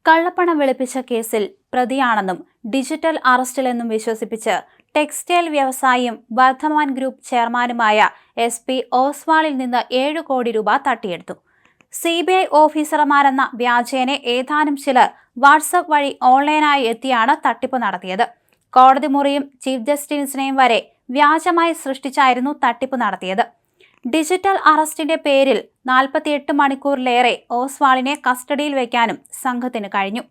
കള്ളപ്പണം വെളുപ്പിച്ച കേസിൽ പ്രതിയാണെന്നും digital അറസ്റ്റിലെന്നും വിശ്വസിപ്പിച്ച് textile വ്യവസായിയും Vardhaman group ചെയർമാനുമായ SP ഓസ്വാളിൽ നിന്ന് 7 കോടി രൂപ തട്ടിയെടുത്തു. CBI ഓഫീസർമാരെന്ന വ്യാജേനെ ഏതാനും ചിലർ വാട്സപ്പ് വഴി ഓൺലൈനായി എത്തിയാണ് തട്ടിപ്പ് നടത്തിയത്. കോടതി മുറിയും ചീഫ് ജസ്റ്റിസിനെയും വരെ വ്യാജമായി സൃഷ്ടിച്ചായിരുന്നു തട്ടിപ്പ് നടത്തിയത്. ഡിജിറ്റൽ അറസ്റ്റിന്റെ പേരിൽ 48 മണിക്കൂറിലേറെ ഓസ്വാളിനെ കസ്റ്റഡിയിൽ വയ്ക്കാനും സംഘത്തിന് കഴിഞ്ഞു.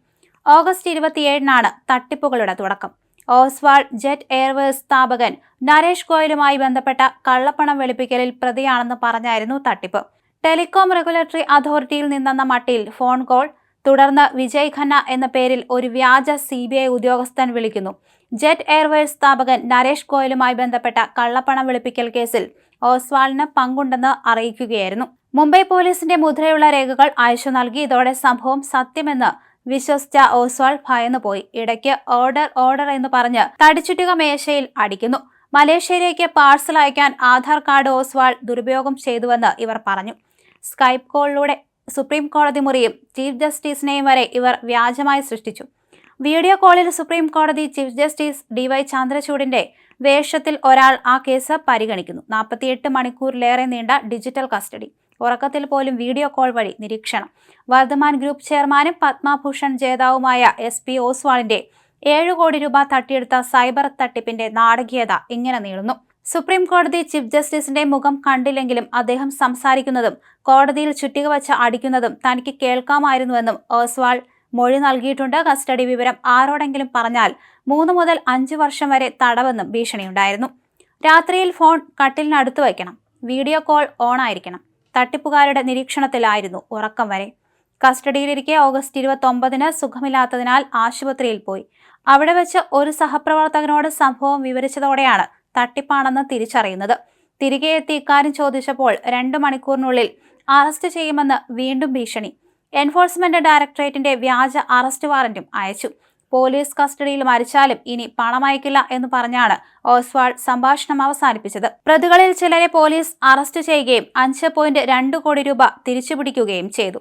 ഓഗസ്റ്റ് 27-നാണ് തട്ടിപ്പുകളുടെ തുടക്കം. ഓസ്വാൾ ജെറ്റ് എയർവേസ് സ്ഥാപകൻ നരേഷ് ഗോയലുമായി ബന്ധപ്പെട്ട കള്ളപ്പണം വെളുപ്പിക്കലിൽ പ്രതിയാണെന്ന് പറഞ്ഞായിരുന്നു തട്ടിപ്പ്. ടെലികോം റെഗുലേറ്ററി അതോറിറ്റിയിൽ നിന്നെന്ന മട്ടിൽ ഫോൺ കോൾ, തുടർന്ന് വിജയ് ഖന്ന എന്ന പേരിൽ ഒരു വ്യാജ CBI ഉദ്യോഗസ്ഥൻ വിളിക്കുന്നു. ജെറ്റ് എയർവേസ് സ്ഥാപകൻ നരേഷ് ഗോയലുമായി ബന്ധപ്പെട്ട കള്ളപ്പണം വെളുപ്പിക്കൽ കേസിൽ ഓസ്വാളിന് പങ്കുണ്ടെന്ന് അറിയിക്കുകയായിരുന്നു. മുംബൈ പോലീസിന്റെ മുദ്രയുള്ള രേഖകൾ അയച്ചു നൽകി. ഇതോടെ സംഭവം സത്യമെന്ന് വിശ്വസിച്ച ഓസ്വാൾ ഭയന്നുപോയി. ഇടയ്ക്ക് ഓർഡർ എന്ന് പറഞ്ഞ് തടിച്ചുറ്റുക മേശയിൽ അടിക്കുന്നു. മലേഷ്യയിലേക്ക് പാഴ്സൽ അയക്കാൻ ആധാർ കാർഡ് ഓസ്വാൾ ദുരുപയോഗം ചെയ്തുവെന്ന് ഇവർ പറഞ്ഞു. സ്കൈപ്പ് കോളിലൂടെ സുപ്രീം കോടതി മുറിയും ചീഫ് ജസ്റ്റിസിനെയും വരെ ഇവർ വ്യാജമായി സൃഷ്ടിച്ചു. വീഡിയോ കോളിൽ സുപ്രീം കോടതി ചീഫ് ജസ്റ്റിസ് DY ചന്ദ്രചൂഡിന്റെ വേഷത്തിൽ ഒരാൾ ആ കേസ് പരിഗണിക്കുന്നു. 48 മണിക്കൂറിലേറെ നീണ്ട ഡിജിറ്റൽ കസ്റ്റഡി, ഉറക്കത്തിൽ പോലും വീഡിയോ കോൾ വഴി നിരീക്ഷണം. വർദ്ധമാൻ ഗ്രൂപ്പ് ചെയർമാനും പത്മഭൂഷൺ ജേതാവുമായ SP ഓസ്വാളിന്റെ 7 കോടി രൂപ തട്ടിയെടുത്ത സൈബർ തട്ടിപ്പിന്റെ നാടകീയത ഇങ്ങനെ നീളുന്നു. സുപ്രീം കോടതി ചീഫ് ജസ്റ്റിസിന്റെ മുഖം കണ്ടില്ലെങ്കിലും അദ്ദേഹം സംസാരിക്കുന്നതും കോടതിയിൽ ചുറ്റിക വച്ച് അടിക്കുന്നതും തനിക്ക് കേൾക്കാമായിരുന്നുവെന്നും ഓസ്വാൾ മൊഴി നൽകിയിട്ടുണ്ട്. കസ്റ്റഡി വിവരം ആരോടെങ്കിലും പറഞ്ഞാൽ 3 മുതൽ 5 വർഷം വരെ തടവെന്നും ഭീഷണിയുണ്ടായിരുന്നു. രാത്രിയിൽ ഫോൺ കട്ടിലിനടുത്ത് വയ്ക്കണം, വീഡിയോ കോൾ ഓണായിരിക്കണം. തട്ടിപ്പുകാരുടെ നിരീക്ഷണത്തിലായിരുന്നു ഉറക്കം വരെ. കസ്റ്റഡിയിലിരിക്കെ ഓഗസ്റ്റ് 29-ന് സുഖമില്ലാത്തതിനാൽ ആശുപത്രിയിൽ പോയി. അവിടെ വെച്ച് ഒരു സഹപ്രവർത്തകനോട് സംഭവം വിവരിച്ചതോടെയാണ് തട്ടിപ്പാണെന്ന് തിരിച്ചറിയുന്നത്. തിരികെ എത്തി ഇക്കാര്യം ചോദിച്ചപ്പോൾ 2 മണിക്കൂറിനുള്ളിൽ അറസ്റ്റ് ചെയ്യുമെന്ന് വീണ്ടും ഭീഷണി. എൻഫോഴ്സ്മെന്റ് ഡയറക്ടറേറ്റിന്റെ വ്യാജ അറസ്റ്റ് വാറന്റും അയച്ചു. പോലീസ് കസ്റ്റഡിയിൽ മരിച്ചാലും ഇനി പണമയക്കില്ല എന്ന് പറഞ്ഞാണ് ഓസ്വാൾ സംഭാഷണം അവസാനിപ്പിച്ചത്. പ്രതികളിൽ ചിലരെ പോലീസ് അറസ്റ്റ് ചെയ്യുകയും 5.2 കോടി രൂപ തിരിച്ചുപിടിക്കുകയും ചെയ്തു.